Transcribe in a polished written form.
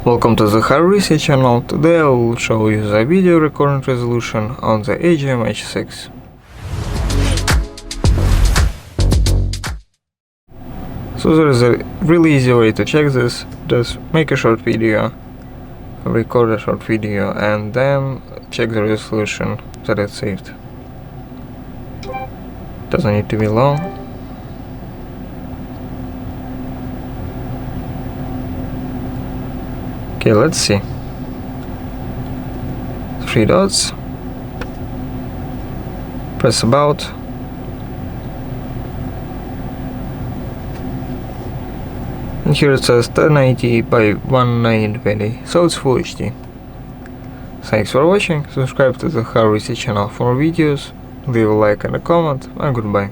Welcome to the HRC channel. Today I will show you the video recording resolution on the AGM H6. So there is a really easy way to check this. Just make a short video, record a short video, and then check the resolution that it's saved. Doesn't need to be long. Okay, let's see. 3 dots. Press about. And here it says 1080 by 1920, so it's Full HD. Thanks for watching, subscribe to the HRC channel for more videos, leave a like and a comment, and goodbye.